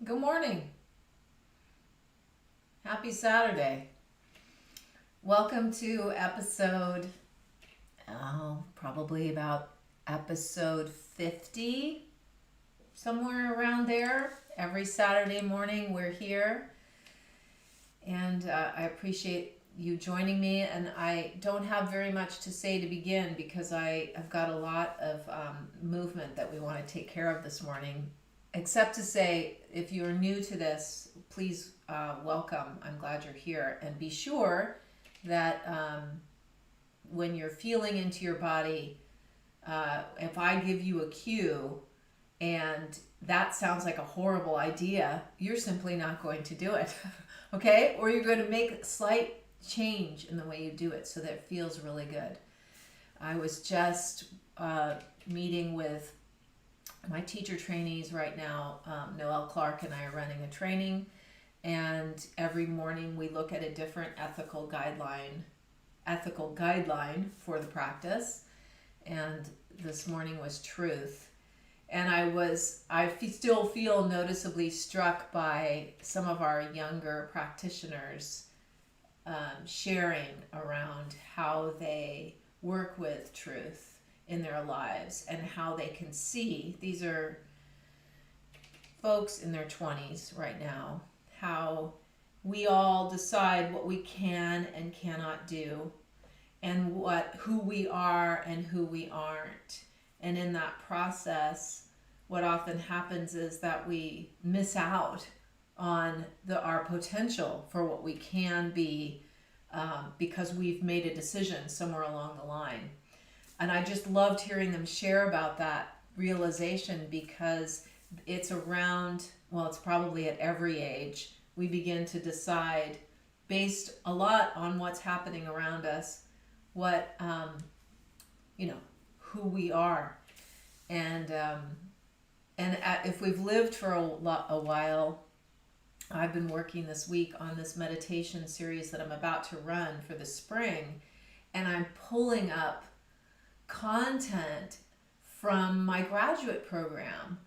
Good morning. Happy Saturday. Welcome to probably about episode 50, somewhere around there. Every Saturday morning we're here. And I appreciate you joining me. And I don't have very much to say to begin because I've got a lot of movement that we want to take care of this morning. Except to say, if you're new to this, please welcome. I'm glad you're here. And be sure that when you're feeling into your body, if I give you a cue and that sounds like a horrible idea, you're simply not going to do it. Okay? Or you're going to make a slight change in the way you do it so that it feels really good. I was just meeting with my teacher trainees right now. Noelle Clark and I are running a training, and every morning we look at a different ethical guideline for the practice. And this morning was truth. And I still feel noticeably struck by some of our younger practitioners sharing around how they work with truth in their lives and how they can see, these are folks in their 20s right now, how we all decide what we can and cannot do and who we are and who we aren't. And in that process, what often happens is that we miss out on our potential for what we can be because we've made a decision somewhere along the line. And I just loved hearing them share about that realization because it's it's probably at every age, we begin to decide based a lot on what's happening around us, what, who we are. And if we've lived for a while, I've been working this week on this meditation series that I'm about to run for the spring, and I'm pulling up content from my graduate program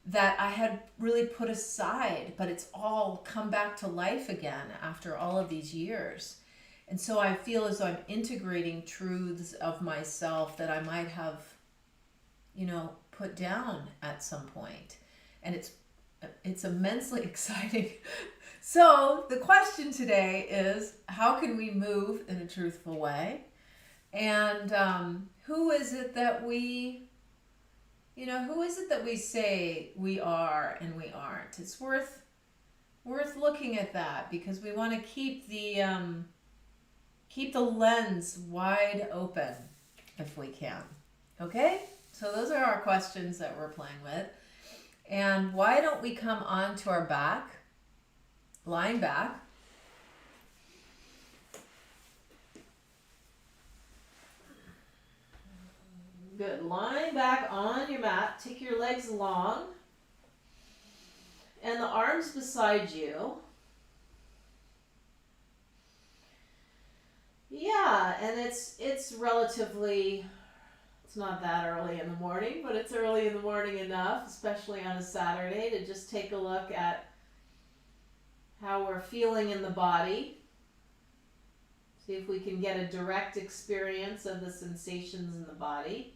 that I had really put aside, but it's all come back to life again after all of these years. And so I feel as though I'm integrating truths of myself that I might have, put down at some point. And it's immensely exciting. So the question today is, how can we move in a truthful way? And who is it that we say we are and we aren't? It's worth looking at that because we want to keep the lens wide open if we can. Okay? So those are our questions that we're playing with. And why don't we come onto our back, lying back. Good. Lying back on your mat. Take your legs long. And the arms beside you. Yeah, and it's relatively, it's not that early in the morning, but it's early in the morning enough, especially on a Saturday, to just take a look at how we're feeling in the body. See if we can get a direct experience of the sensations in the body.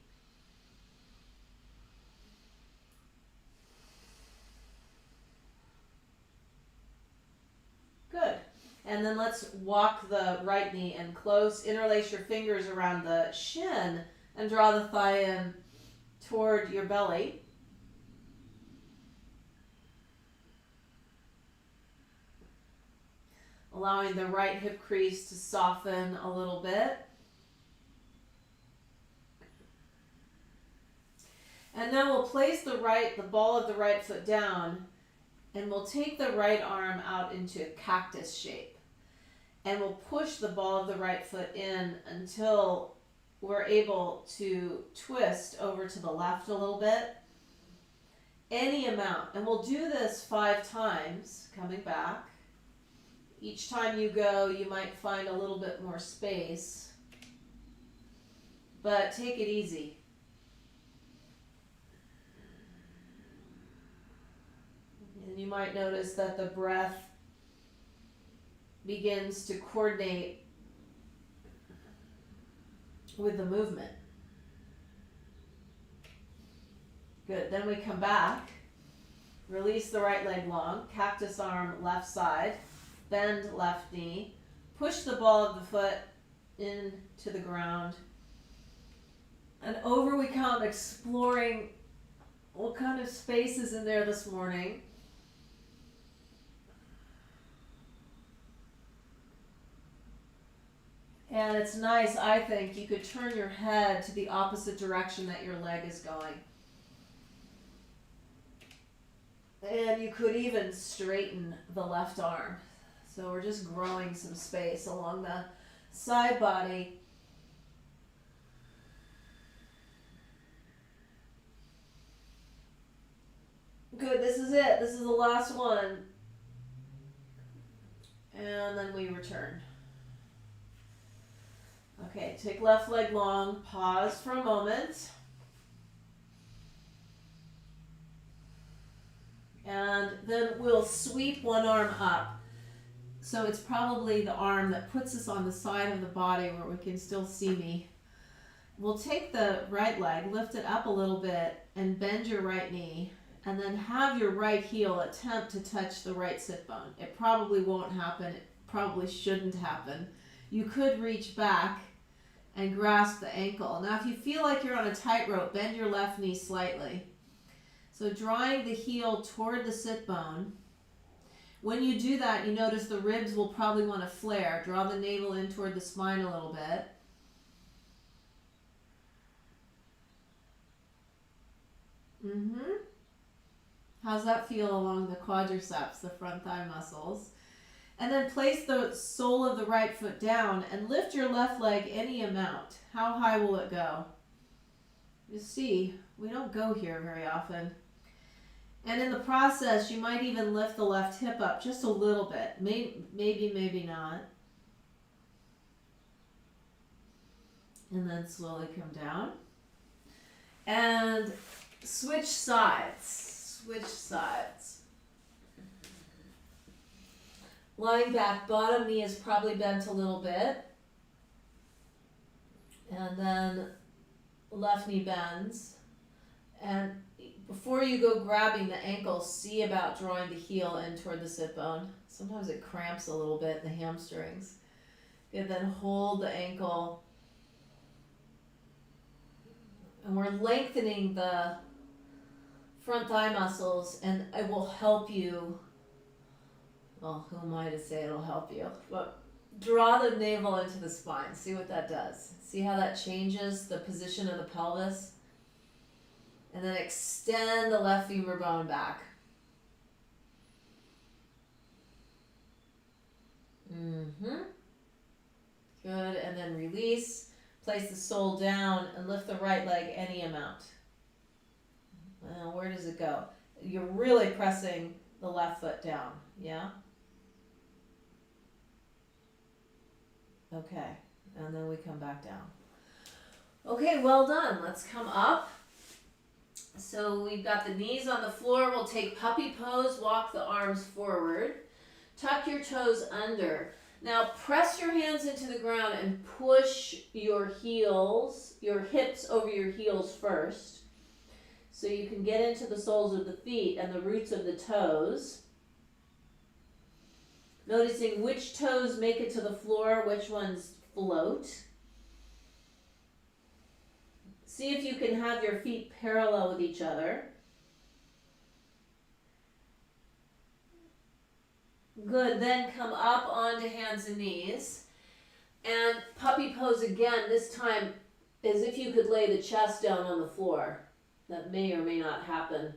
Good. And then let's walk the right knee in close. Interlace your fingers around the shin and draw the thigh in toward your belly. Allowing the right hip crease to soften a little bit. And then we'll place the ball of the right foot down, and we'll take the right arm out into cactus shape. And we'll push the ball of the right foot in until we're able to twist over to the left a little bit. Any amount. And we'll do this 5 times, coming back. Each time you go, you might find a little bit more space. But take it easy. And you might notice that the breath begins to coordinate with the movement. Good. Then we come back. Release the right leg long. Cactus arm left side. Bend left knee. Push the ball of the foot into the ground. And over we come, exploring what kind of space is in there this morning. And it's nice, I think, you could turn your head to the opposite direction that your leg is going. And you could even straighten the left arm. So we're just growing some space along the side body. Good, this is it. This is the last one. And then we return. Okay, take left leg long, pause for a moment. And then we'll sweep one arm up. So it's probably the arm that puts us on the side of the body where we can still see me. We'll take the right leg, lift it up a little bit, and bend your right knee. And then have your right heel attempt to touch the right sit bone. It probably won't happen. It probably shouldn't happen. You could reach back and grasp the ankle. Now if you feel like you're on a tightrope, bend your left knee slightly. So drawing the heel toward the sit bone. When you do that, you notice the ribs will probably want to flare. Draw the navel in toward the spine a little bit. How's that feel along the quadriceps, the front thigh muscles? And then place the sole of the right foot down and lift your left leg any amount. How high will it go? You see, we don't go here very often. And in the process, you might even lift the left hip up just a little bit. Maybe not. And then slowly come down. And switch sides. Switch sides. Lying back, bottom knee is probably bent a little bit. And then left knee bends. And before you go grabbing the ankle, see about drawing the heel in toward the sit bone. Sometimes it cramps a little bit in the hamstrings. And then hold the ankle. And we're lengthening the front thigh muscles, and it will help you. Well, who am I to say it'll help you? But draw the navel into the spine. See what that does. See how that changes the position of the pelvis? And then extend the left femur bone back. Good, and then release. Place the sole down and lift the right leg any amount. Where does it go? You're really pressing the left foot down, yeah? Okay, and then we come back down. Okay, well done. Let's come up. So we've got the knees on the floor. We'll take puppy pose, walk the arms forward. Tuck your toes under. Now press your hands into the ground and push your heels, your hips over your heels first. So you can get into the soles of the feet and the roots of the toes. Noticing which toes make it to the floor, which ones float. See if you can have your feet parallel with each other. Good, then come up onto hands and knees. And puppy pose again, this time as if you could lay the chest down on the floor. That may or may not happen.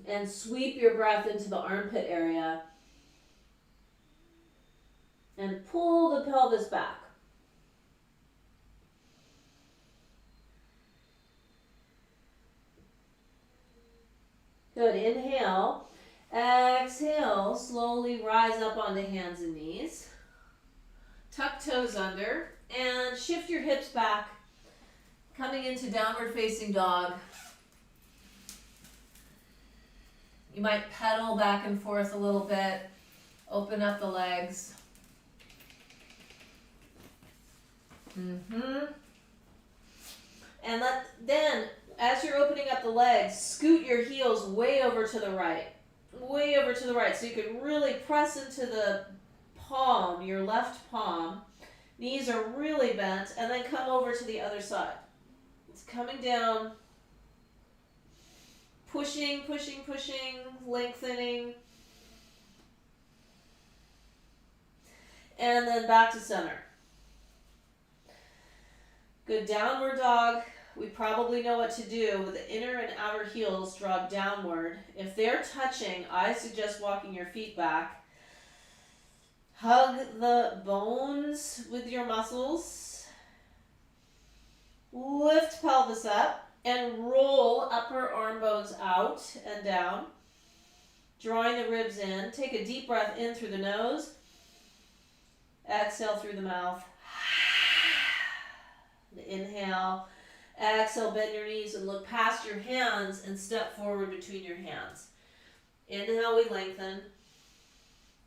And sweep your breath into the armpit area. And pull the pelvis back. Good, inhale. Exhale, slowly rise up onto hands and knees. Tuck toes under and shift your hips back. Coming into downward facing dog. You might pedal back and forth a little bit, open up the legs. And then, as you're opening up the legs, scoot your heels way over to the right. Way over to the right. So you can really press into the palm, your left palm. Knees are really bent. And then come over to the other side. It's coming down. Pushing, pushing, pushing, lengthening. And then back to center. Good downward dog. We probably know what to do with the inner and outer heels draw downward. If they're touching, I suggest walking your feet back. Hug the bones with your muscles. Lift pelvis up and roll upper arm bones out and down. Drawing the ribs in. Take a deep breath in through the nose. Exhale through the mouth. Inhale. Exhale, bend your knees and look past your hands and step forward between your hands. Inhale, we lengthen.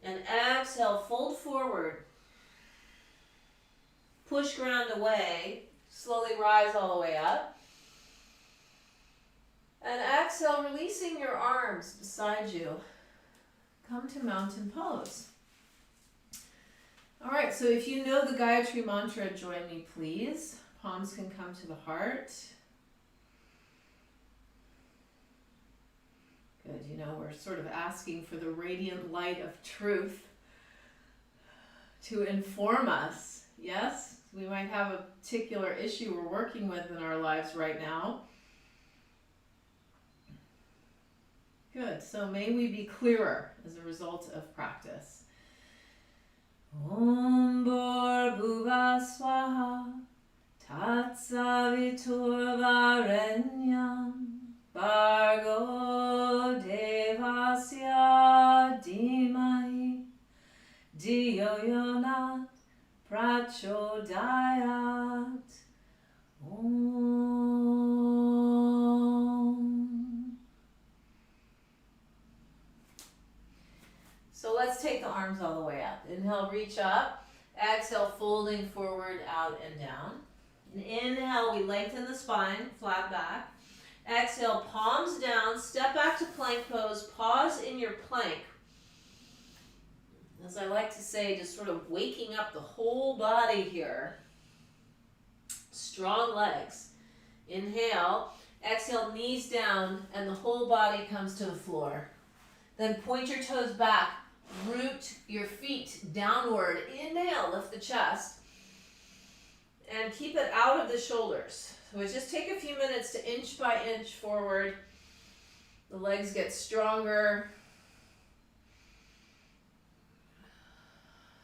And exhale, fold forward. Push ground away. Slowly rise all the way up. And exhale, releasing your arms beside you. Come to mountain pose. All right, so if you know the Gayatri mantra, join me, please. Palms can come to the heart. Good, you know, we're sort of asking for the radiant light of truth to inform us. Yes, we might have a particular issue we're working with in our lives right now. Good, so may we be clearer as a result of practice. Om Bhurrbhuva Swaha Tatsaviturvarenyam Bhargo Devasya Dhimahi Dhiyo Yonat Prachodayat. Om. So let's take the arms all the way up. Inhale, reach up. Exhale, folding forward, out and down. And inhale, we lengthen the spine, flat back. Exhale, palms down, step back to plank pose, pause in your plank. As I like to say, just sort of waking up the whole body here. Strong legs. Inhale, exhale, knees down, and the whole body comes to the floor. Then point your toes back, root your feet downward. Inhale, lift the chest. And keep it out of the shoulders. So we just take a few minutes to inch by inch forward. The legs get stronger.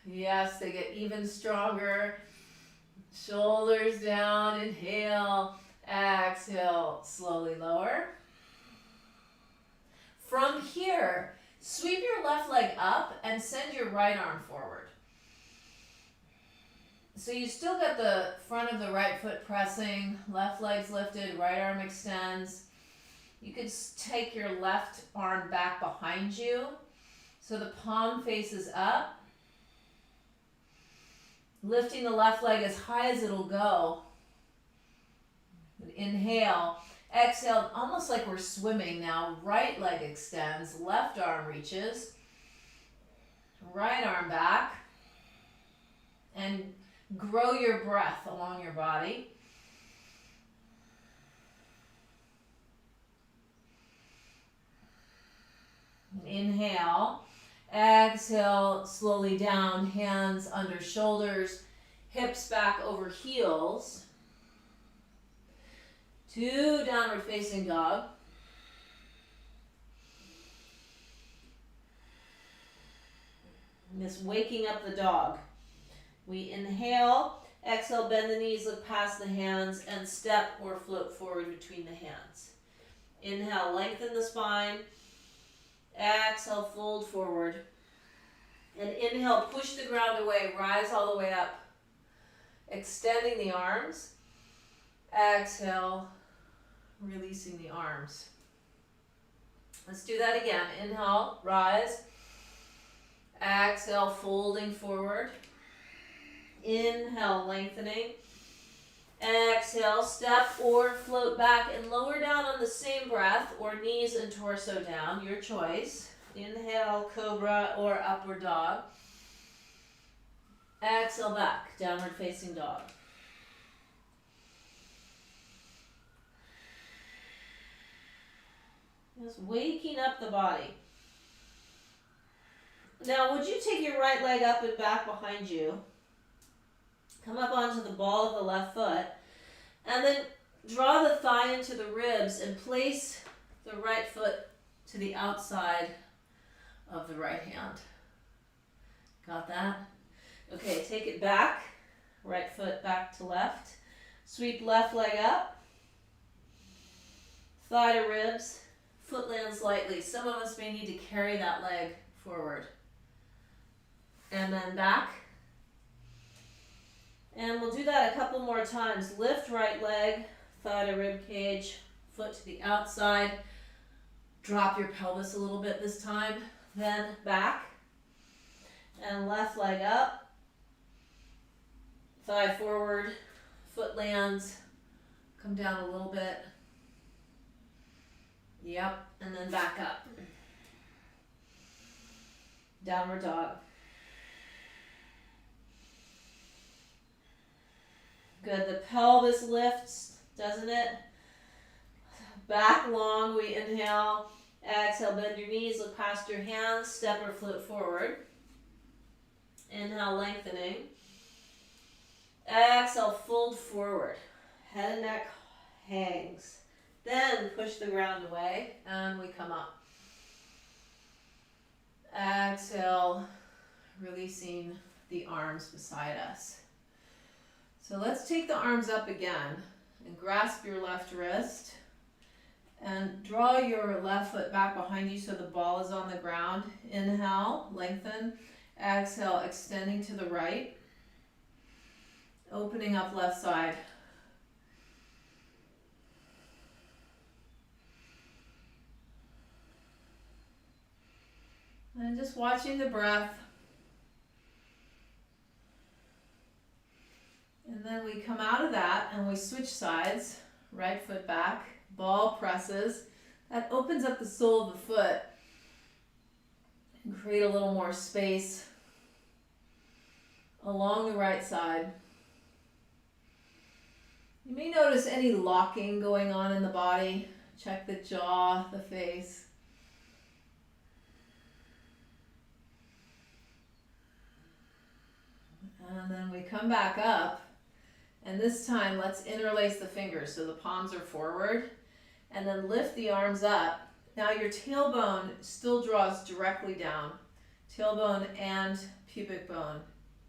Yes, they get even stronger. Shoulders down, inhale, exhale, slowly lower. From here, sweep your left leg up and send your right arm forward. So you still got the front of the right foot pressing, left leg's lifted, right arm extends. You could take your left arm back behind you so the palm faces up. Lifting the left leg as high as it'll go. Inhale. Exhale, almost like we're swimming now. Right leg extends, left arm reaches. Right arm back. And grow your breath along your body. Inhale. Exhale, slowly down, hands under shoulders, hips back over heels. To downward facing dog. And this waking up the dog. We inhale, exhale, bend the knees, look past the hands, and step or float forward between the hands. Inhale, lengthen the spine. Exhale, fold forward. And inhale, push the ground away, rise all the way up. Extending the arms. Exhale, releasing the arms. Let's do that again. Inhale, rise. Exhale, folding forward. Inhale, lengthening. Exhale, step or float back and lower down on the same breath, or knees and torso down, your choice. Inhale, cobra or upward dog. Exhale, back, downward facing dog. Just waking up the body. Now, would you take your right leg up and back behind you? Come up onto the ball of the left foot, and then draw the thigh into the ribs and place the right foot to the outside of the right hand. Got that? Okay, take it back. Right foot back to left. Sweep left leg up. Thigh to ribs. Foot lands lightly. Some of us may need to carry that leg forward. And then back. And we'll do that a couple more times. Lift right leg, thigh to rib cage, foot to the outside. Drop your pelvis a little bit this time. Then back. And left leg up. Thigh forward, foot lands. Come down a little bit. Yep, and then back up. Downward dog. Good, the pelvis lifts, doesn't it? Back long, we inhale. Exhale, bend your knees, look past your hands, step or float forward. Inhale, lengthening. Exhale, fold forward. Head and neck hangs. Then push the ground away and we come up. Exhale, releasing the arms beside us. So let's take the arms up again and grasp your left wrist and draw your left foot back behind you so the ball is on the ground. Inhale, lengthen. Exhale, extending to the right. Opening up left side. And just watching the breath. And then we come out of that and we switch sides. Right foot back, ball presses. That opens up the sole of the foot and create a little more space along the right side. You may notice any locking going on in the body. Check the jaw, the face. And then we come back up, and this time let's interlace the fingers so the palms are forward, and then lift the arms up. Now your tailbone still draws directly down. Tailbone and pubic bone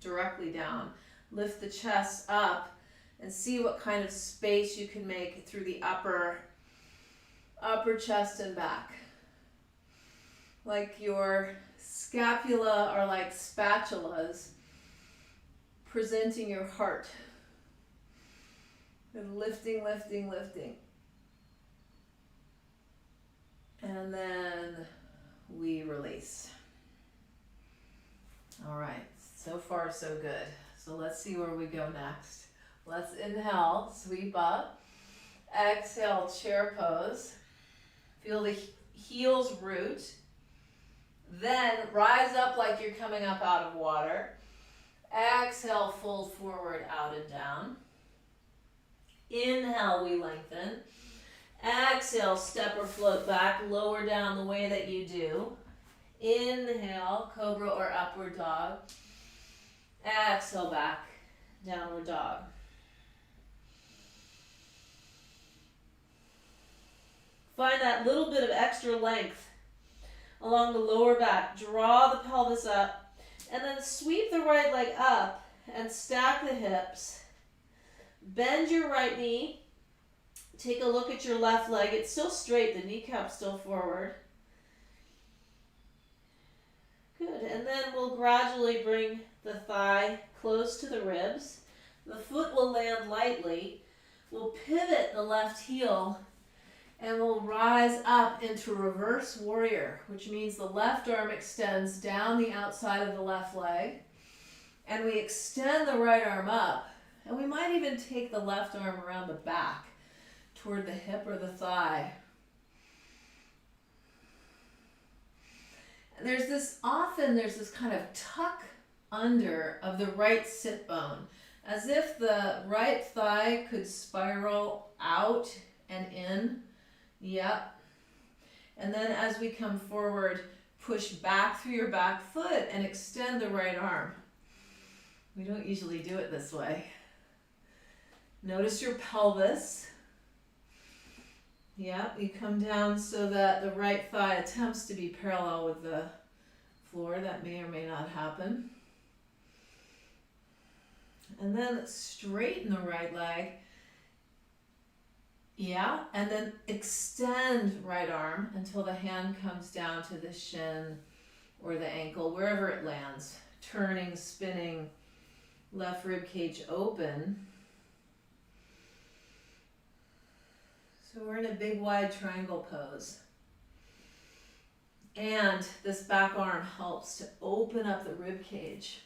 directly down. Lift the chest up and see what kind of space you can make through the upper chest and back. Like your scapula are like spatulas presenting your heart. And lifting, lifting, lifting. And then we release. All right, so far so good. So let's see where we go next. Let's inhale, sweep up. Exhale, chair pose. Feel the heels root. Then rise up like you're coming up out of water. Exhale, fold forward, out and down. Inhale, we lengthen. Exhale, step or float back, lower down the way that you do. Inhale, cobra or upward dog. Exhale, back, downward dog. Find that little bit of extra length along the lower back. Draw the pelvis up. And then sweep the right leg up and stack the hips. Bend your right knee. Take a look at your left leg. It's still straight, the kneecap's still forward. Good, and then we'll gradually bring the thigh close to the ribs. The foot will land lightly. We'll pivot the left heel And we'll rise up into reverse warrior, which means the left arm extends down the outside of the left leg. And we extend the right arm up. And we might even take the left arm around the back toward the hip or the thigh. And there's this kind of tuck under of the right sit bone, as if the right thigh could spiral out and in. Yep. And then as we come forward, push back through your back foot and extend the right arm. We don't usually do it this way. Notice your pelvis. Yep, you come down so that the right thigh attempts to be parallel with the floor. That may or may not happen. And then straighten the right leg. Yeah, and then extend right arm until the hand comes down to the shin or the ankle, wherever it lands. Turning, spinning, left rib cage open. So we're in a big wide triangle pose. And this back arm helps to open up the rib cage.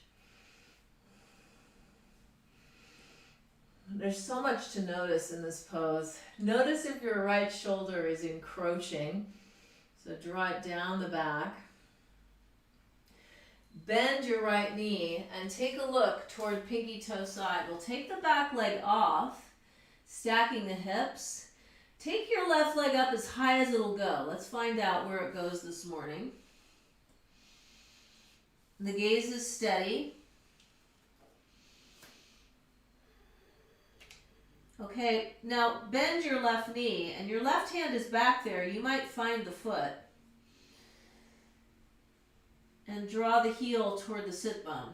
There's so much to notice in this pose. Notice if your right shoulder is encroaching. So draw it down the back. Bend your right knee and take a look toward pinky toe side. We'll take the back leg off, stacking the hips. Take your left leg up as high as it'll go. Let's find out where it goes this morning. The gaze is steady. Okay, now bend your left knee, and your left hand is back there. You might find the foot. And draw the heel toward the sit bone.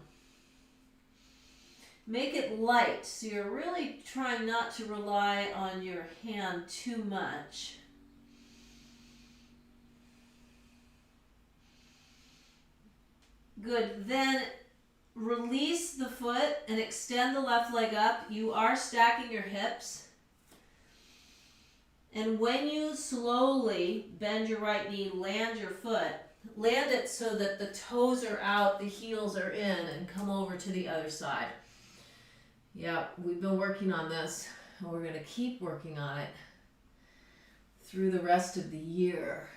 Make it light, so you're really trying not to rely on your hand too much. Good. Then release the foot and extend the left leg up. You are stacking your hips. And when you slowly bend your right knee, land your foot. Land it so that the toes are out, the heels are in, and come over to the other side. Yeah, we've been working on this, and we're going to keep working on it through the rest of the year.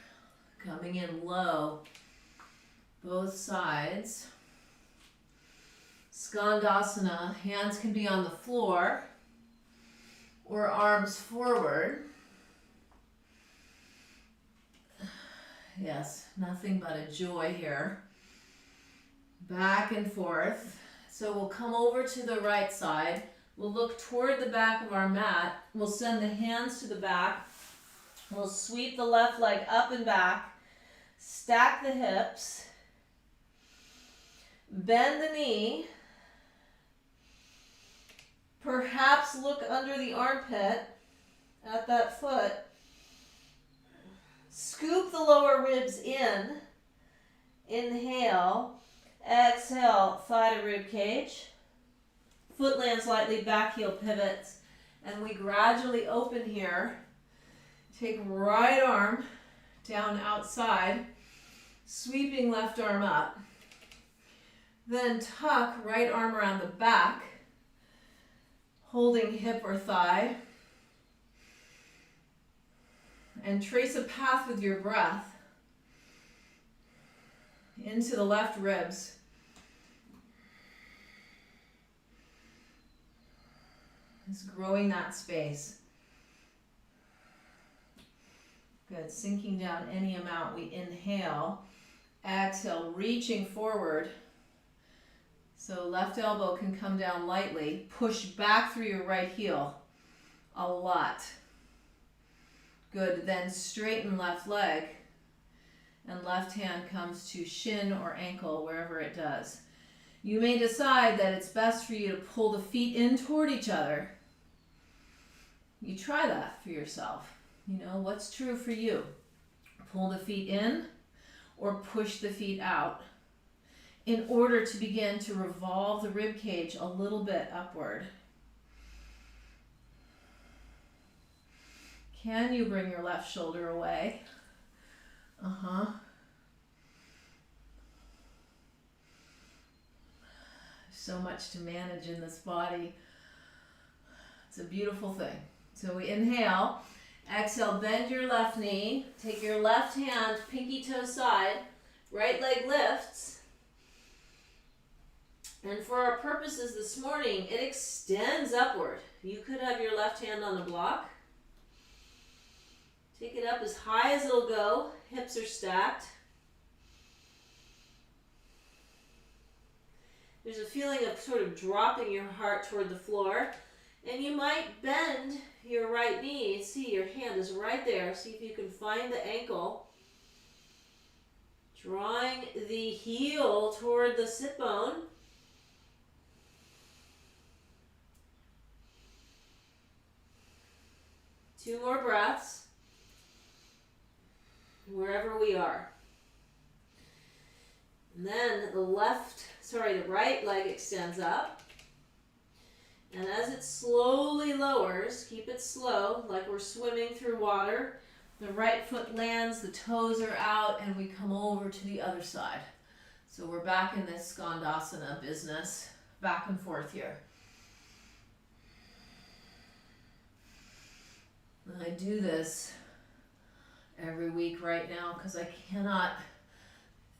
Coming in low, both sides. Skandasana, hands can be on the floor or arms forward. Yes, nothing but a joy here. Back and forth. So we'll come over to the right side. We'll look toward the back of our mat. We'll send the hands to the back. We'll sweep the left leg up and back. Stack the hips. Bend the knee. Perhaps look under the armpit at that foot. Scoop the lower ribs in. Inhale. Exhale, thigh to rib cage. Foot lands lightly, back heel pivots. And we gradually open here. Take right arm down outside. Sweeping left arm up. Then tuck right arm around the back. Holding hip or thigh. And trace a path with your breath into the left ribs. Just growing that space. Good. Sinking down any amount. We inhale. Exhale, reaching forward. So left elbow can come down lightly. Push back through your right heel. A lot. Good. Then straighten left leg. And left hand comes to shin or ankle, wherever it does. You may decide that it's best for you to pull the feet in toward each other. You try that for yourself. You know, what's true for you? Pull the feet in or push the feet out in order to begin to revolve the rib cage a little bit upward. Can you bring your left shoulder away? So much to manage in this body. It's a beautiful thing. So we inhale, exhale, bend your left knee, take your left hand, pinky toe side, right leg lifts. And for our purposes this morning, it extends upward. You could have your left hand on the block. Take it up as high as it'll go. Hips are stacked. There's a feeling of sort of dropping your heart toward the floor. And you might bend your right knee. See, your hand is right there. See if you can find the ankle. Drawing the heel toward the sit bone. Two more breaths. Wherever we are. And then the right leg extends up. And as it slowly lowers, keep it slow, like we're swimming through water. The right foot lands, the toes are out, and we come over to the other side. So we're back in this Skandasana business, back and forth here. And I do this every week right now because I cannot,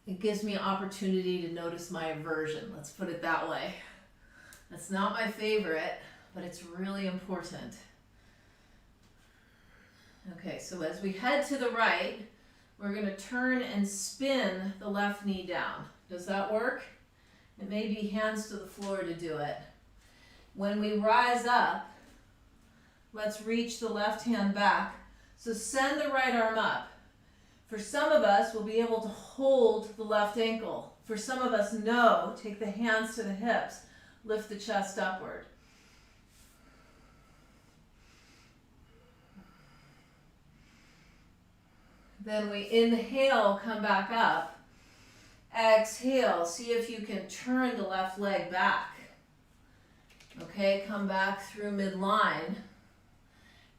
it gives me an opportunity to notice my aversion. Let's put it that way. That's not my favorite, but it's really important. Okay, so as we head to the right, we're going to turn and spin the left knee down. Does that work? It may be hands to the floor to do it. When we rise up, let's reach the left hand back. So send the right arm up. For some of us, we'll be able to hold the left ankle. For some of us, no. Take the hands to the hips. Lift the chest upward. Then we inhale, come back up. Exhale, see if you can turn the left leg back. Okay, come back through midline.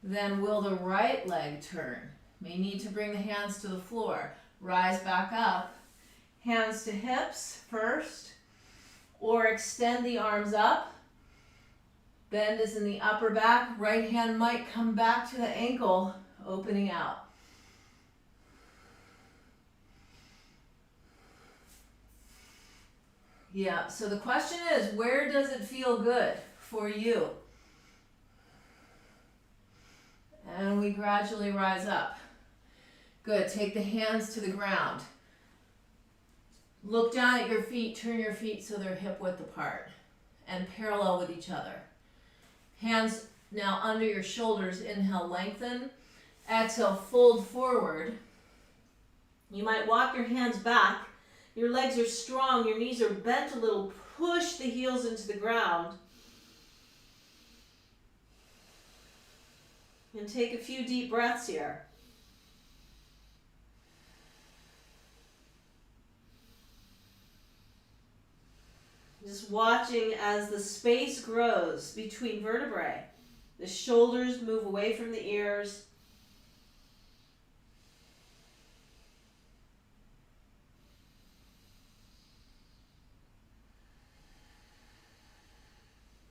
Then will the right leg turn? May need to bring the hands to the floor. Rise back up. Hands to hips first. Or extend the arms up. Bend is in the upper back. Right hand might come back to the ankle, opening out. Yeah, so the question is, where does it feel good for you? And we gradually rise up. Good, take the hands to the ground. Look down at your feet, turn your feet so they're hip width apart and parallel with each other. Hands now under your shoulders, inhale, lengthen. Exhale, fold forward. You might walk your hands back. Your legs are strong, your knees are bent a little. Push the heels into the ground. And take a few deep breaths here. Just watching as the space grows between vertebrae. The shoulders move away from the ears.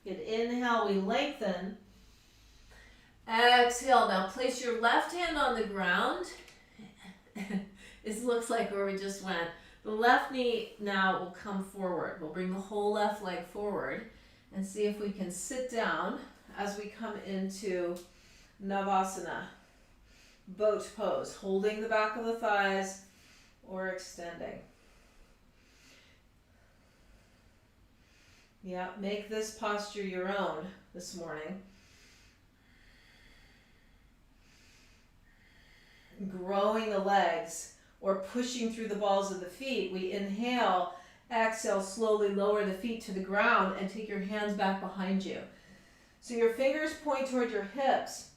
Good. Inhale, we lengthen. Exhale. Now place your left hand on the ground. This looks like where we just went. The left knee now will come forward. We'll bring the whole left leg forward and see if we can sit down as we come into Navasana, boat pose, holding the back of the thighs or extending. Yeah, make this posture your own this morning. Growing the legs or pushing through the balls of the feet. We inhale, exhale, slowly lower the feet to the ground and take your hands back behind you. So your fingers point toward your hips.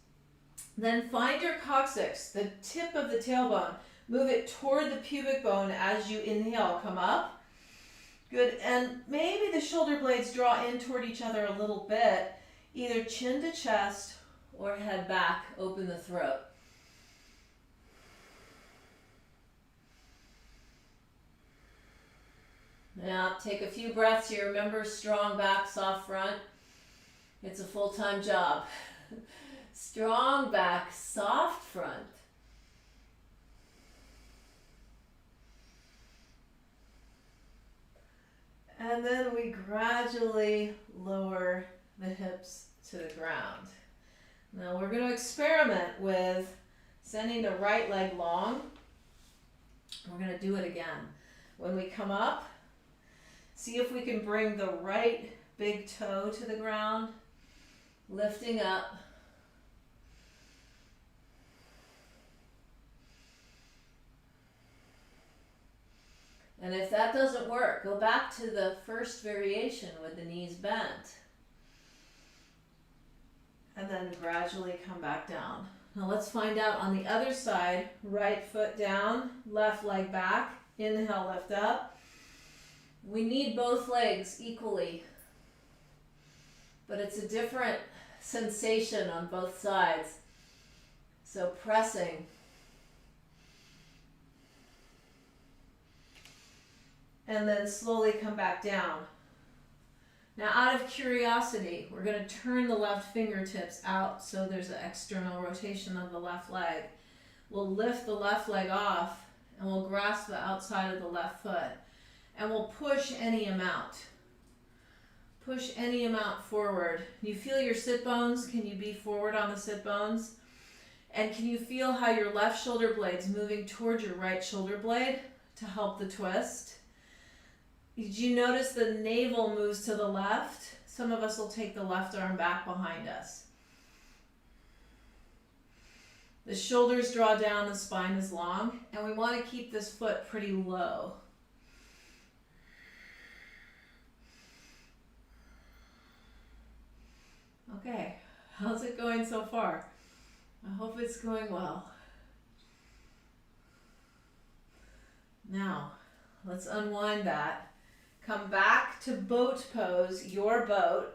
Then find your coccyx, the tip of the tailbone. Move it toward the pubic bone as you inhale. Come up. Good, and maybe the shoulder blades draw in toward each other a little bit, either chin to chest or head back, open the throat. Now take a few breaths here. Remember, strong back, soft front. It's a full-time job. Strong back, soft front. And then we gradually lower the hips to the ground. Now we're going to experiment with sending the right leg long. We're going to do it again. When we come up, see if we can bring the right big toe to the ground, lifting up. And if that doesn't work, go back to the first variation with the knees bent. And then gradually come back down. Now let's find out on the other side. Right foot down, left leg back. Inhale, lift up. We need both legs equally, but it's a different sensation on both sides. So pressing. And then slowly come back down. Now out of curiosity, we're going to turn the left fingertips out so there's an external rotation of the left leg. We'll lift the left leg off and we'll grasp the outside of the left foot. And we'll push any amount. Push any amount forward. You feel your sit bones? Can you be forward on the sit bones? And can you feel how your left shoulder blade's moving towards your right shoulder blade to help the twist? Did you notice the navel moves to the left? Some of us will take the left arm back behind us. The shoulders draw down, the spine is long, and we want to keep this foot pretty low. Okay, how's it going so far? I hope it's going well. Now, let's unwind that. Come back to boat pose, your boat.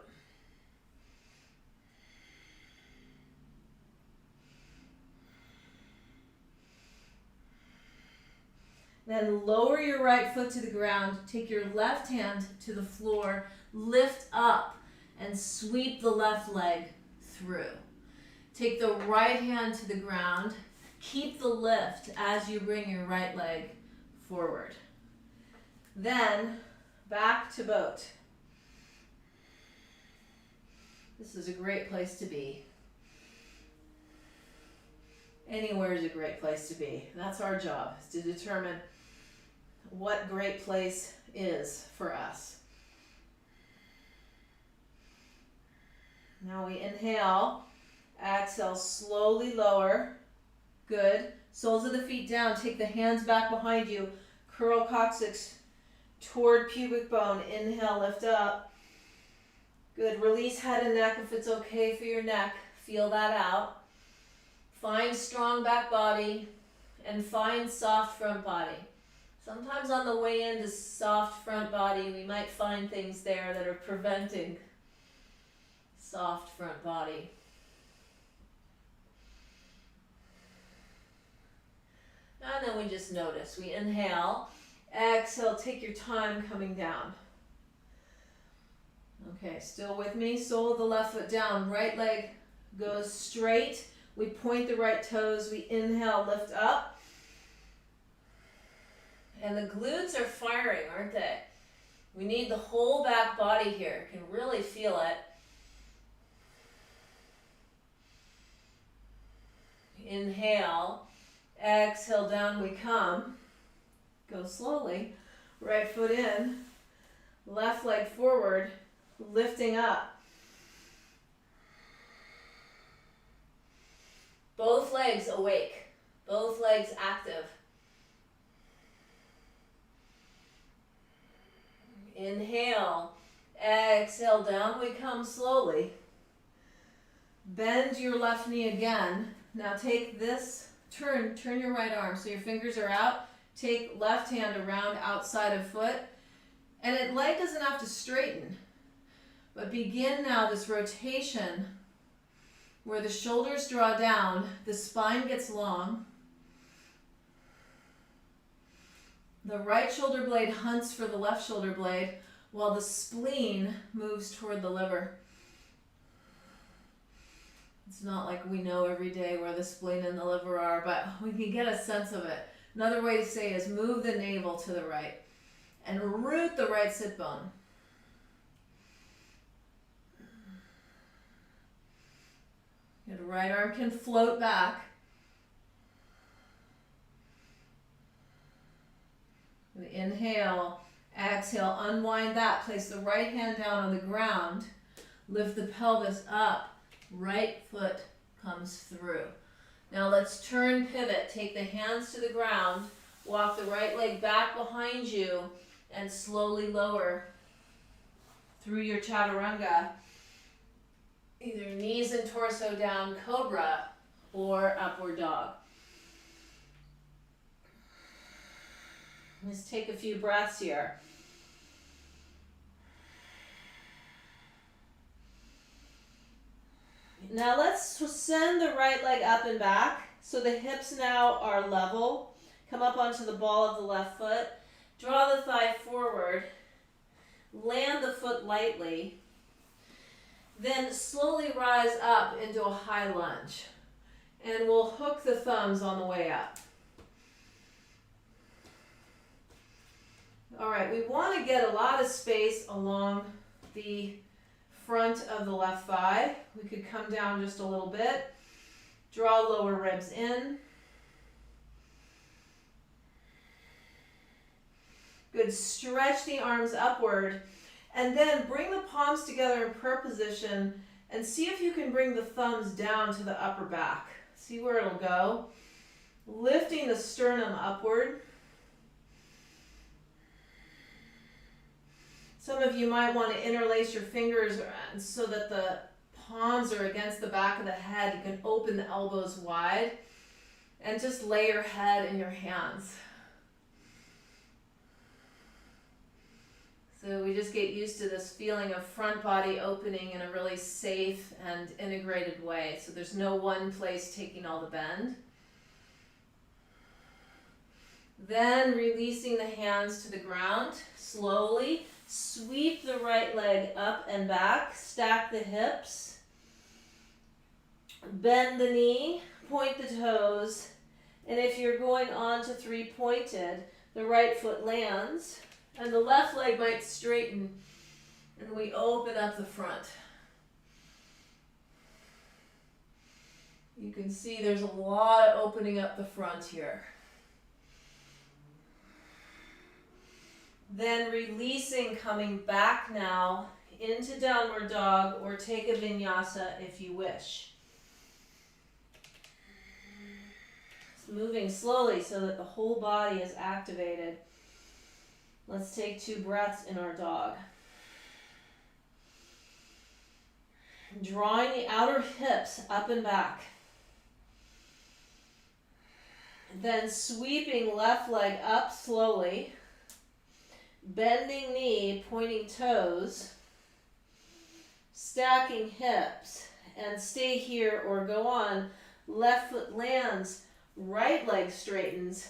Then lower your right foot to the ground, take your left hand to the floor, lift up, and sweep the left leg through. Take the right hand to the ground, keep the lift as you bring your right leg forward. Then, back to boat. This is a great place to be. Anywhere is a great place to be. That's our job, is to determine what great place is for us. Now we inhale, exhale, slowly lower. Good. Soles of the feet down. Take the hands back behind you. Curl coccyx toward pubic bone. Inhale, lift up. Good. Release head and neck if it's okay for your neck. Feel that out. Find strong back body and find soft front body. Sometimes on the way into soft front body, we might find things there that are preventing soft front body. And then we just notice. We inhale, exhale, take your time coming down. Okay, still with me? Sole of the left foot down, right leg goes straight. We point the right toes, we inhale, lift up. And the glutes are firing, aren't they? We need the whole back body here. You can really feel it. Inhale, exhale, down we come. Go slowly. Right foot in, left leg forward, lifting up. Both legs awake, both legs active. Inhale, exhale, down we come slowly. Bend your left knee again. Now take this, turn your right arm so your fingers are out. Take left hand around outside of foot. And leg doesn't have to straighten. But begin now this rotation where the shoulders draw down, the spine gets long. The right shoulder blade hunts for the left shoulder blade while the spleen moves toward the liver. It's not like we know every day where the spleen and the liver are, but we can get a sense of it. Another way to say is move the navel to the right and root the right sit bone. The right arm can float back. Inhale, exhale, unwind that. Place the right hand down on the ground. Lift the pelvis up. Right foot comes through. Now let's turn, pivot. Take the hands to the ground. Walk the right leg back behind you and slowly lower through your chaturanga. Either knees and torso down, cobra, or upward dog. Let's take a few breaths here. Now let's send the right leg up and back. So the hips now are level. Come up onto the ball of the left foot. Draw the thigh forward. Land the foot lightly. Then slowly rise up into a high lunge. And we'll hook the thumbs on the way up. All right, we want to get a lot of space along the front of the left thigh. We could come down just a little bit. Draw lower ribs in. Good, stretch the arms upward. And then bring the palms together in prayer position and see if you can bring the thumbs down to the upper back. See where it'll go. Lifting the sternum upward. Some of you might want to interlace your fingers so that the palms are against the back of the head. You can open the elbows wide and just lay your head in your hands. So we just get used to this feeling of front body opening in a really safe and integrated way. So there's no one place taking all the bend. Then releasing the hands to the ground slowly. Sweep the right leg up and back. Stack the hips. Bend the knee. Point the toes. And if you're going on to three pointed, the right foot lands. And the left leg might straighten. And we open up the front. You can see there's a lot of opening up the front here. Then releasing, coming back now into downward dog, or take a vinyasa if you wish. Just moving slowly so that the whole body is activated. Let's take 2 breaths in our dog. Drawing the outer hips up and back. Then sweeping left leg up slowly. Bending knee, pointing toes, stacking hips, and stay here or go on. Left foot lands, right leg straightens,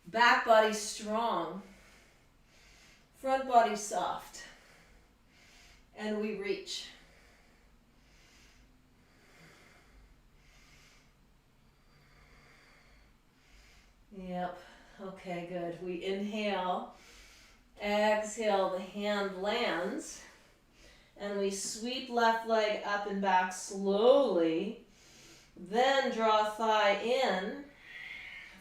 back body strong, front body soft, and we reach. Yep, okay, good. We inhale. Exhale, the hand lands, and we sweep left leg up and back slowly. Then draw thigh in,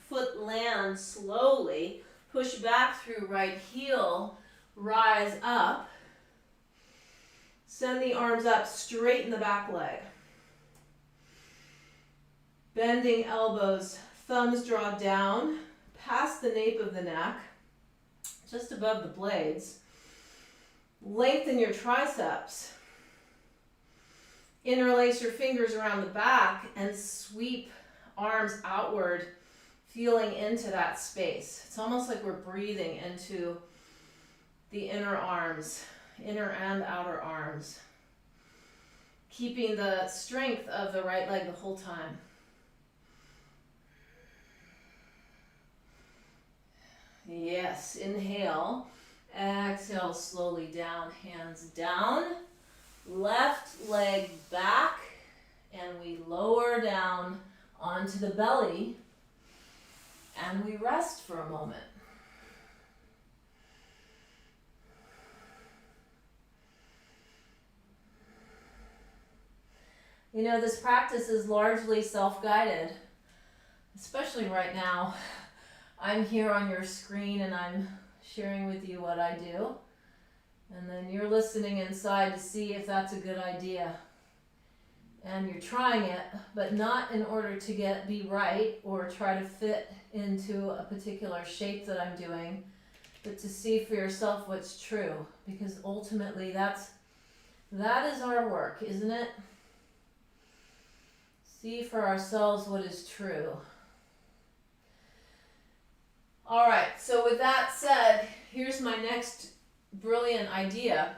foot lands slowly, push back through right heel, rise up, send the arms up, straighten the back leg. Bending elbows, thumbs draw down, past the nape of the neck, just above the blades. Lengthen your triceps. Interlace your fingers around the back and sweep arms outward, feeling into that space. It's almost like we're breathing into the inner arms, inner and outer arms. keeping the strength of the right leg the whole time. Yes, inhale. Exhale slowly down, hands down. Left leg back, and we lower down onto the belly, and we rest for a moment. You know, this practice is largely self-guided, especially right now. I'm here on your screen and I'm sharing with you what I do. And then you're listening inside to see if that's a good idea. And you're trying it, but not in order to be right or try to fit into a particular shape that I'm doing, but to see for yourself what's true. Because ultimately that is our work, isn't it? See for ourselves what is true. All right, so with that said, here's my next brilliant idea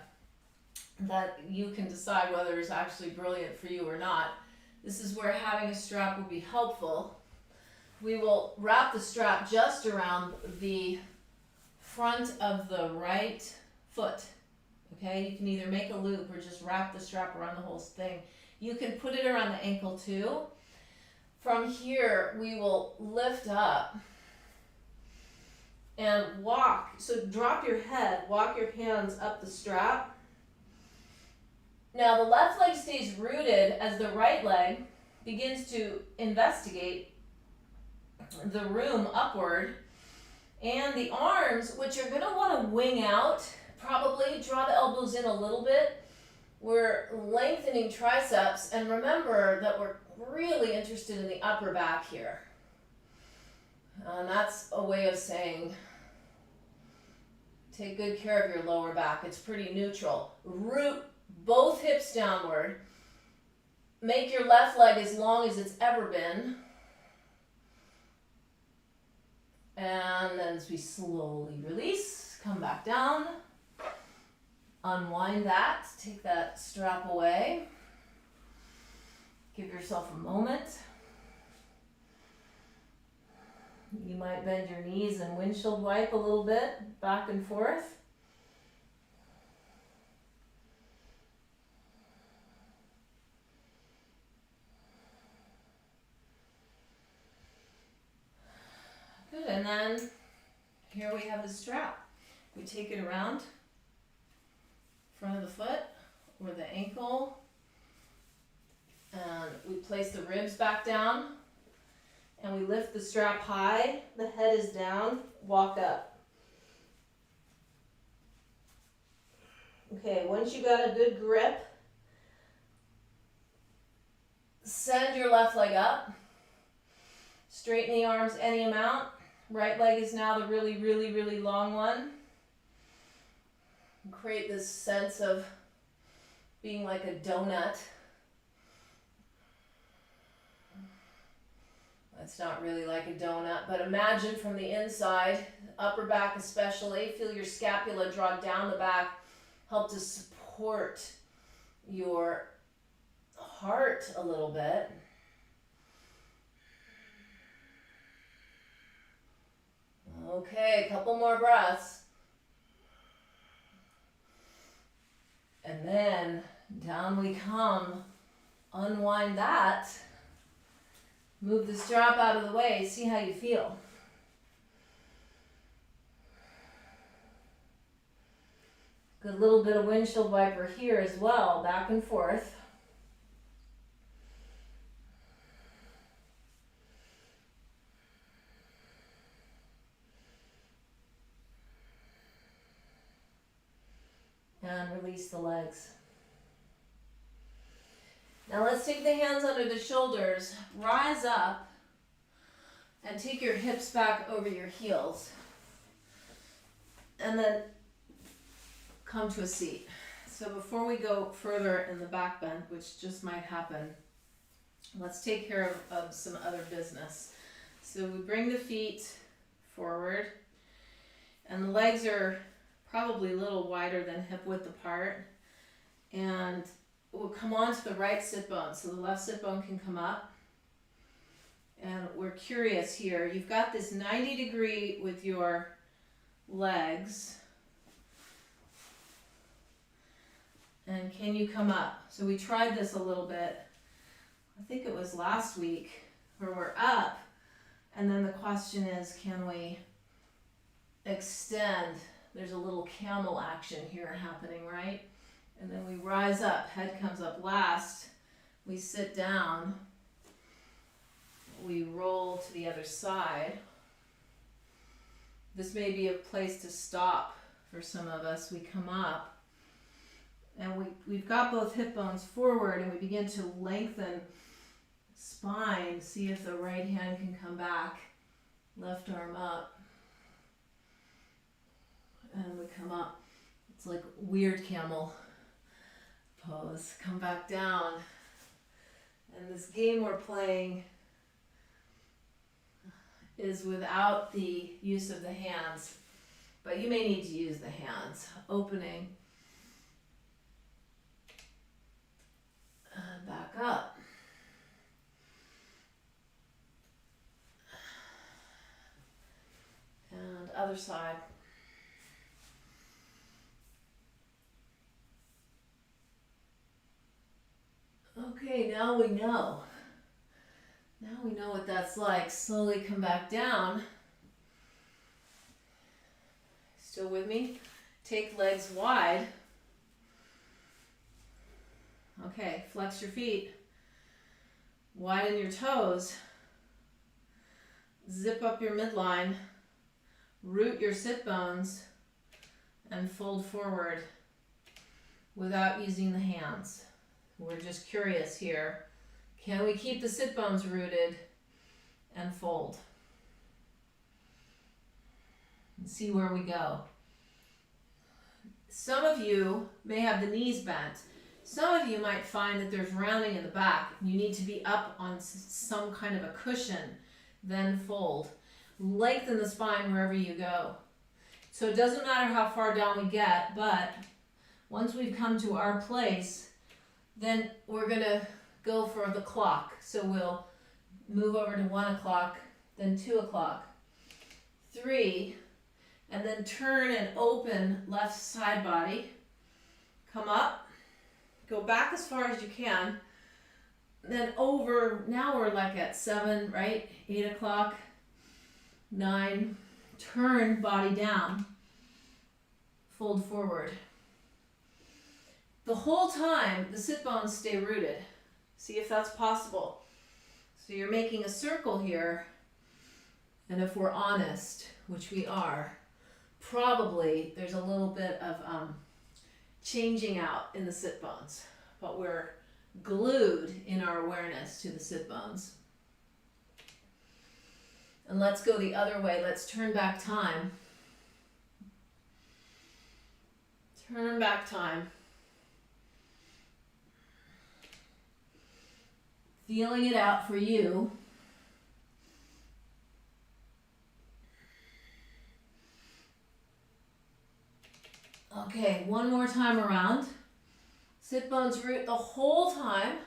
that you can decide whether it's actually brilliant for you or not. This is where having a strap will be helpful. We will wrap the strap just around the front of the right foot. Okay, you can either make a loop or just wrap the strap around the whole thing. You can put it around the ankle too. From here, we will lift up and walk. So drop your head, walk your hands up the strap. Now the left leg stays rooted as the right leg begins to investigate the room upward. And the arms, which are gonna wanna wing out, probably draw the elbows in a little bit. We're lengthening triceps, and remember that we're really interested in the upper back here. And that's a way of saying take good care of your lower back. It's pretty neutral. Root both hips downward. Make your left leg as long as it's ever been. And then as we slowly release, come back down. Unwind that, take that strap away. Give yourself a moment. You might bend your knees and windshield wipe a little bit, back and forth. Good, and then here we have the strap. We take it around front of the foot or the ankle, and we place the ribs back down, and we lift the strap high, the head is down, walk up. Okay, once you got a good grip, send your left leg up, straighten the arms any amount. Right leg is now the really, really, really long one. Create this sense of being like a donut. It's not really like a donut, but imagine from the inside, upper back especially, feel your scapula draw down the back, help to support your heart a little bit. Okay, a couple more breaths. And then down we come. Unwind that. Move the strap out of the way. See how you feel. Good little bit of windshield wiper here as well, back and forth. And release the legs. Now let's take the hands under the shoulders, rise up, and take your hips back over your heels. And then come to a seat. So before we go further in the back bend, which just might happen, let's take care of some other business. So we bring the feet forward, and the legs are probably a little wider than hip width apart, and we'll come on to the right sit bone. So the left sit bone can come up. And we're curious here. You've got this 90 degree with your legs. And can you come up? So we tried this a little bit. I think it was last week where we're up. And then the question is, can we extend? There's a little camel action here happening, right? And then we rise up, head comes up last. We sit down. We roll to the other side. This may be a place to stop for some of us. We come up and we've got both hip bones forward and we begin to lengthen spine. See if the right hand can come back. Left arm up. And we come up. It's like weird camel pose. Come back down. And this game we're playing is without the use of the hands, but you may need to use the hands. Opening and back up. And other side. Okay, now we know. Now we know what that's like. Slowly come back down. Still with me? Take legs wide. Okay, flex your feet. Widen your toes. Zip up your midline. Root your sit bones. And fold forward without using the hands. We're just curious here. Can we keep the sit bones rooted and fold? And see where we go. Some of you may have the knees bent. Some of you might find that there's rounding in the back. You need to be up on some kind of a cushion, then fold. Lengthen the spine wherever you go. So it doesn't matter how far down we get, but once we've come to our place, then we're gonna go for the clock. So we'll move over to 1 o'clock, then 2 o'clock, 3, and then turn and open left side body. Come up, go back as far as you can, then over, now we're like at 7, right? 8 o'clock, 9, turn body down, fold forward. The whole time, the sit bones stay rooted. See if that's possible. So you're making a circle here, and if we're honest, which we are, probably there's a little bit of changing out in the sit bones, but we're glued in our awareness to the sit bones. And let's go the other way. Let's turn back time. Turn back time. Feeling it out for you. Okay, one more time around. Sit bones root the whole time.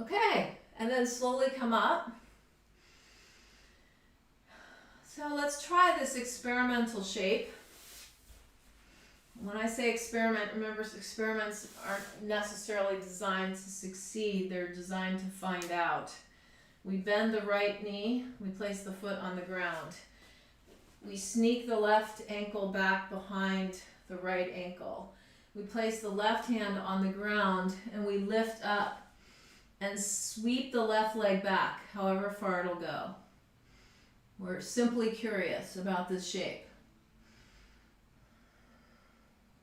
Okay, and then slowly come up. So let's try this experimental shape. When I say experiment, remember experiments aren't necessarily designed to succeed, they're designed to find out. We bend the right knee, we place the foot on the ground. We sneak the left ankle back behind the right ankle. We place the left hand on the ground and we lift up and sweep the left leg back, however far it'll go. We're simply curious about this shape.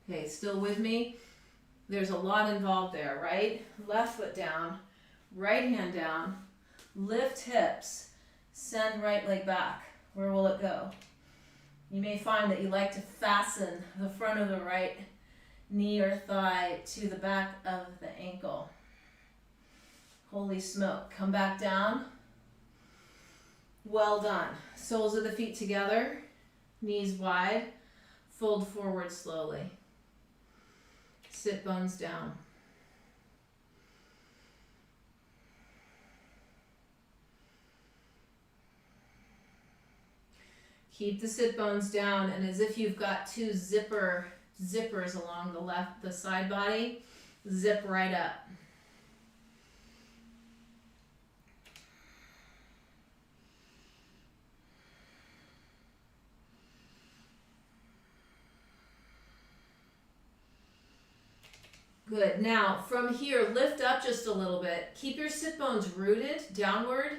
Okay, still with me? There's a lot involved there, right? Left foot down, right hand down, lift hips, send right leg back. Where will it go? You may find that you like to fasten the front of the right knee or thigh to the back of the ankle. Holy smoke. Come back down. Well done. Soles of the feet together, knees wide. Fold forward slowly. Sit bones down. Keep the sit bones down, and as if you've got two zippers along the side body, zip right up. Good. Now, from here, lift up just a little bit. Keep your sit bones rooted downward,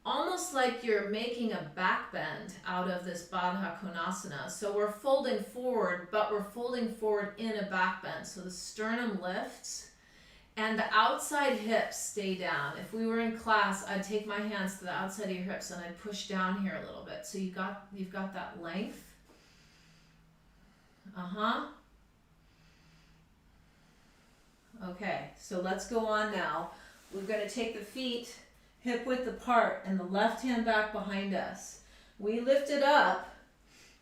almost like you're making a back bend out of this Baddha Konasana. So we're folding forward, but we're folding forward in a back bend. So the sternum lifts and the outside hips stay down. If we were in class, I'd take my hands to the outside of your hips and I'd push down here a little bit. So you've got that length. Okay, so let's go on now. We're going to take the feet hip width apart and the left hand back behind us. We lift it up.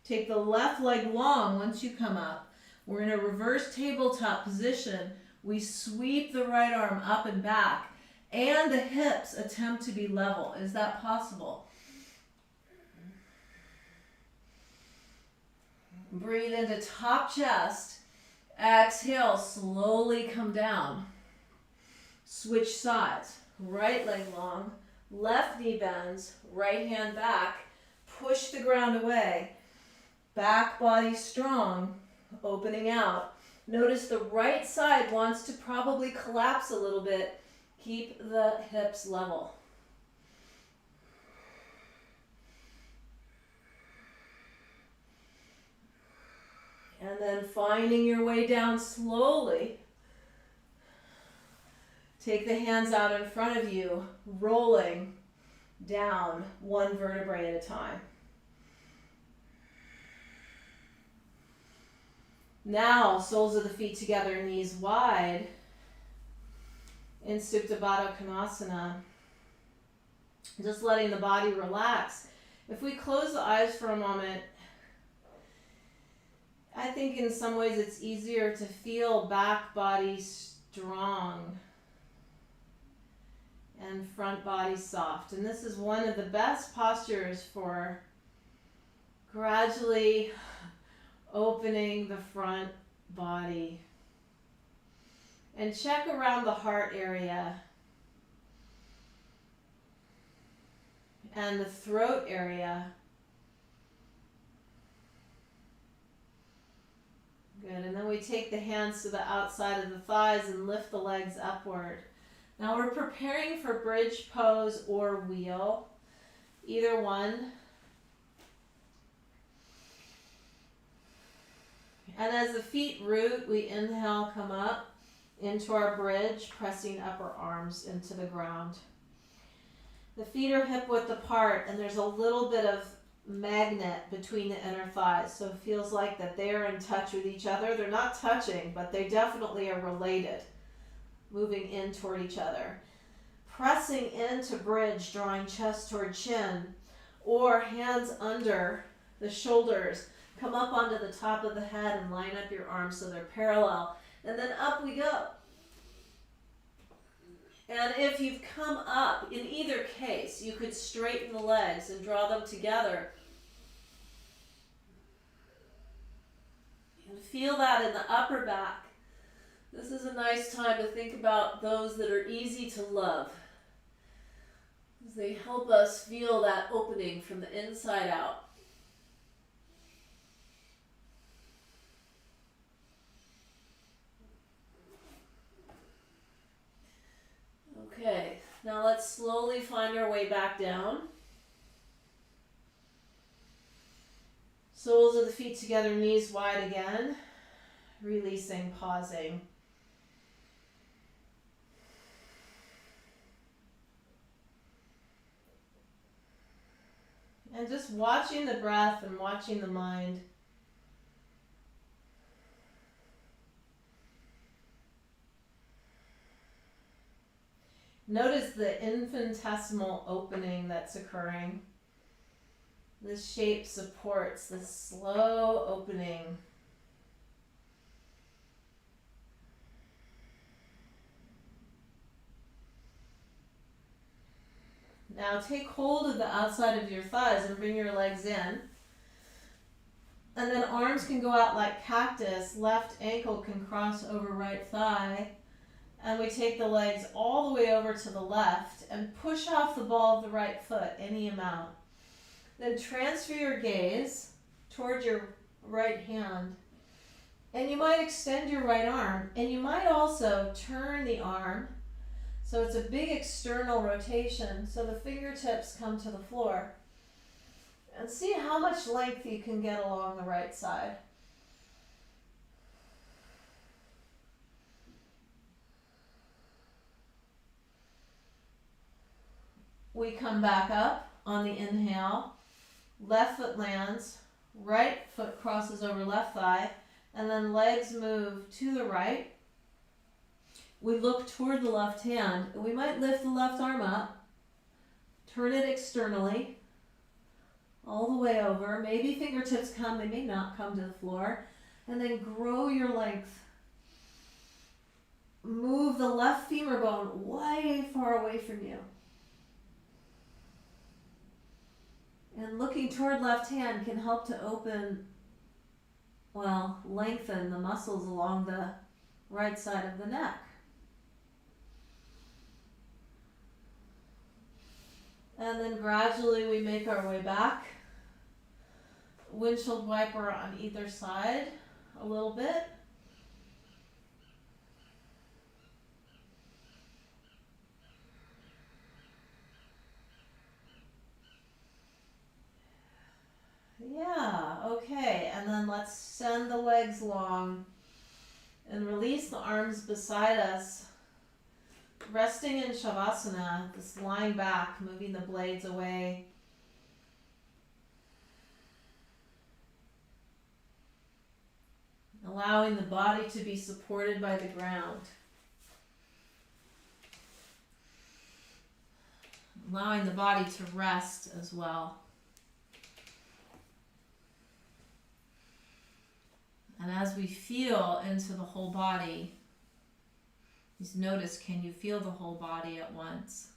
Take the left leg long once you come up. We're in a reverse tabletop position. We sweep the right arm up and back, and the hips attempt to be level. Is that possible? Breathe into top chest. Exhale, slowly come down. Switch sides. Right leg long, left knee bends, right hand back, push the ground away, back body strong, opening out. Notice the right side wants to probably collapse a little bit. Keep the hips level. And then finding your way down slowly. Take the hands out in front of you, rolling down one vertebrae at a time. Now, soles of the feet together, knees wide. In Supta Baddha Konasana. Just letting the body relax. If we close the eyes for a moment, I think in some ways it's easier to feel back body strong and front body soft. And this is one of the best postures for gradually opening the front body. And check around the heart area and the throat area. Good, and then we take the hands to the outside of the thighs and lift the legs upward. Now we're preparing for bridge pose or wheel, either one. And as the feet root, we inhale, come up into our bridge, pressing upper arms into the ground. The feet are hip width apart, and there's a little bit of magnet between the inner thighs, so it feels like that they are in touch with each other. They're not touching, but they definitely are related, moving in toward each other. Pressing into bridge, drawing chest toward chin, or hands under the shoulders. Come up onto the top of the head and line up your arms so they're parallel. And then up we go. And if you've come up, in either case, you could straighten the legs and draw them together. And feel that in the upper back. This is a nice time to think about those that are easy to love, as they help us feel that opening from the inside out. Okay, now let's slowly find our way back down. Soles of the feet together, knees wide again. Releasing, pausing. And just watching the breath and watching the mind. Notice the infinitesimal opening that's occurring. This shape supports this slow opening Now take hold of the outside of your thighs and bring your legs in. And then arms can go out like cactus. Left ankle can cross over right thigh. And we take the legs all the way over to the left and push off the ball of the right foot any amount. Then transfer your gaze toward your right hand. And you might extend your right arm. And you might also turn the arm. So it's a big external rotation. So the fingertips come to the floor. And see how much length you can get along the right side. We come back up on the inhale. Left foot lands. Right foot crosses over left thigh. And then legs move to the right. We look toward the left hand. We might lift the left arm up. Turn it externally. All the way over. Maybe fingertips come, they may not come to the floor. And then grow your length. Move the left femur bone way far away from you. And looking toward left hand can help to lengthen the muscles along the right side of the neck. And then gradually we make our way back. Windshield wiper on either side a little bit. Yeah, okay. And then let's send the legs long and release the arms beside us. Resting in Shavasana, just lying back, moving the blades away. Allowing the body to be supported by the ground. Allowing the body to rest as well. And as we feel into the whole body, just notice, can you feel the whole body at once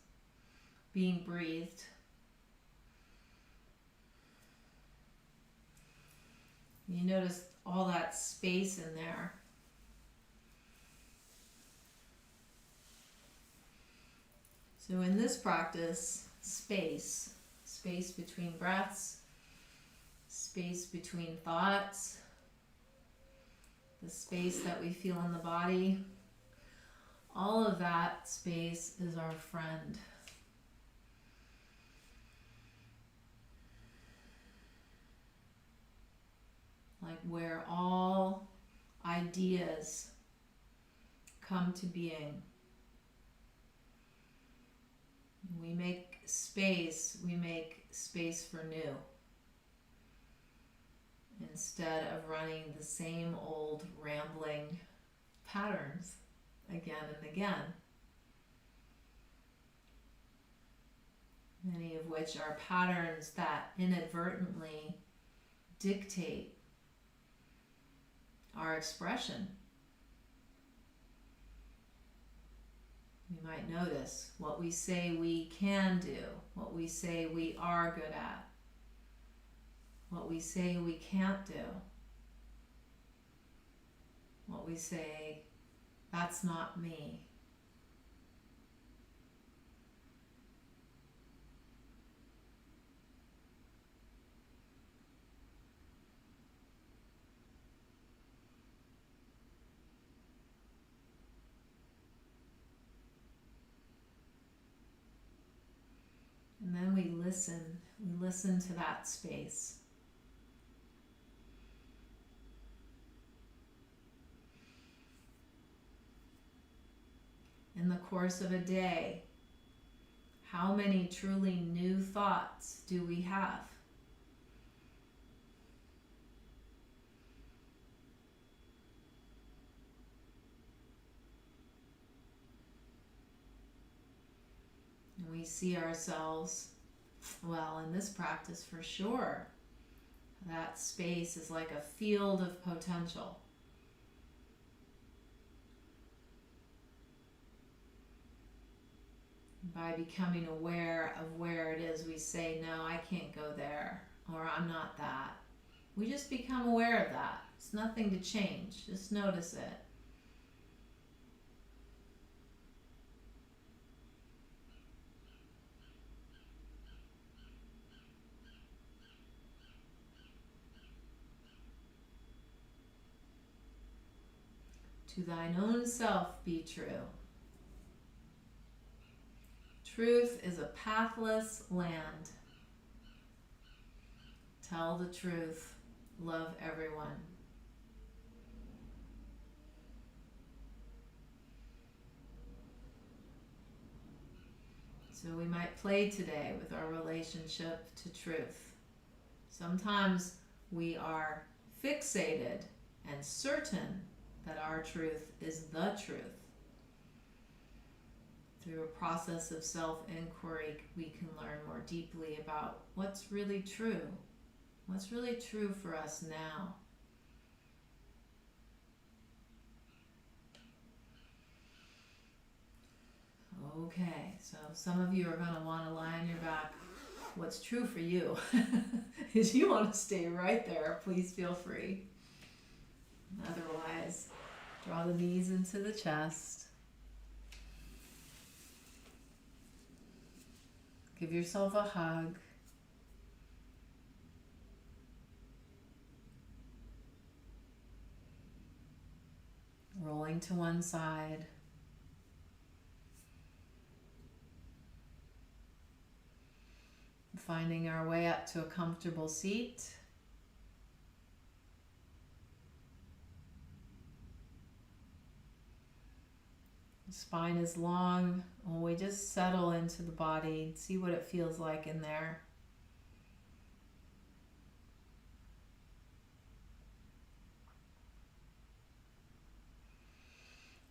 being breathed? You notice all that space in there. So in this practice, space between breaths, space between thoughts, the space that we feel in the body, all of that space is our friend. Like where all ideas come to being. We make space for new. Instead of running the same old rambling patterns again and again. Many of which are patterns that inadvertently dictate our expression. You might notice what we say we can do, what we say we are good at, what we say we can't do, what we say, that's not me. And then we listen to that space. In the course of a day, how many truly new thoughts do we have? And we see ourselves, well, in this practice for sure, that space is like a field of potential. By becoming aware of where it is we say, no, I can't go there, or I'm not that. We just become aware of that. It's nothing to change. Just notice it. To thine own self be true. Truth is a pathless land. Tell the truth. Love everyone. So we might play today with our relationship to truth. Sometimes we are fixated and certain that our truth is the truth. Through a process of self-inquiry, we can learn more deeply about what's really true. What's really true for us now. Okay, so some of you are going to want to lie on your back. What's true for you is you want to stay right there. Please feel free. Otherwise, draw the knees into the chest. Give yourself a hug. Rolling to one side. Finding our way up to a comfortable seat. The spine is long. We just settle into the body, see what it feels like in there.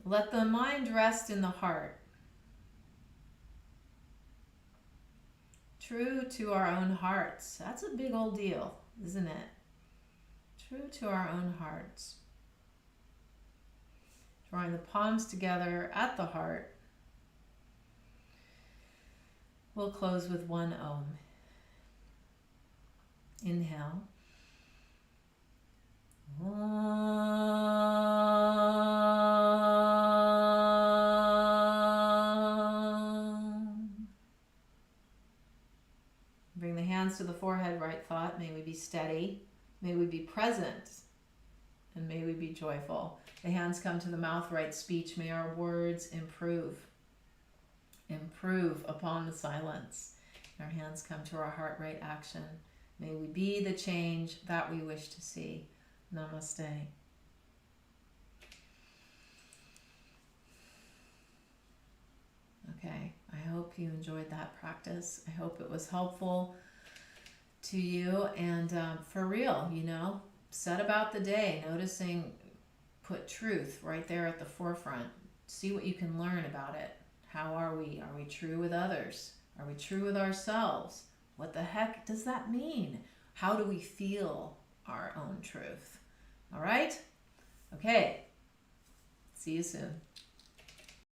Let the mind rest in the heart. True to our own hearts. That's a big old deal, isn't it? True to our own hearts. Drawing the palms together at the heart. We'll close with one Om. Inhale. Bring the hands to the forehead, right thought. May we be steady. May we be present. And may we be joyful. The hands come to the mouth, right speech. May our words improve. Improve upon the silence. Our hands come to our heart, right action. May we be the change that we wish to see. Namaste. Okay, I hope you enjoyed that practice. I hope it was helpful to you. And for real, set about the day, noticing, put truth right there at the forefront. See what you can learn about it. How are we? Are we true with others? Are we true with ourselves? What the heck does that mean? How do we feel our own truth? All right? Okay. See you soon.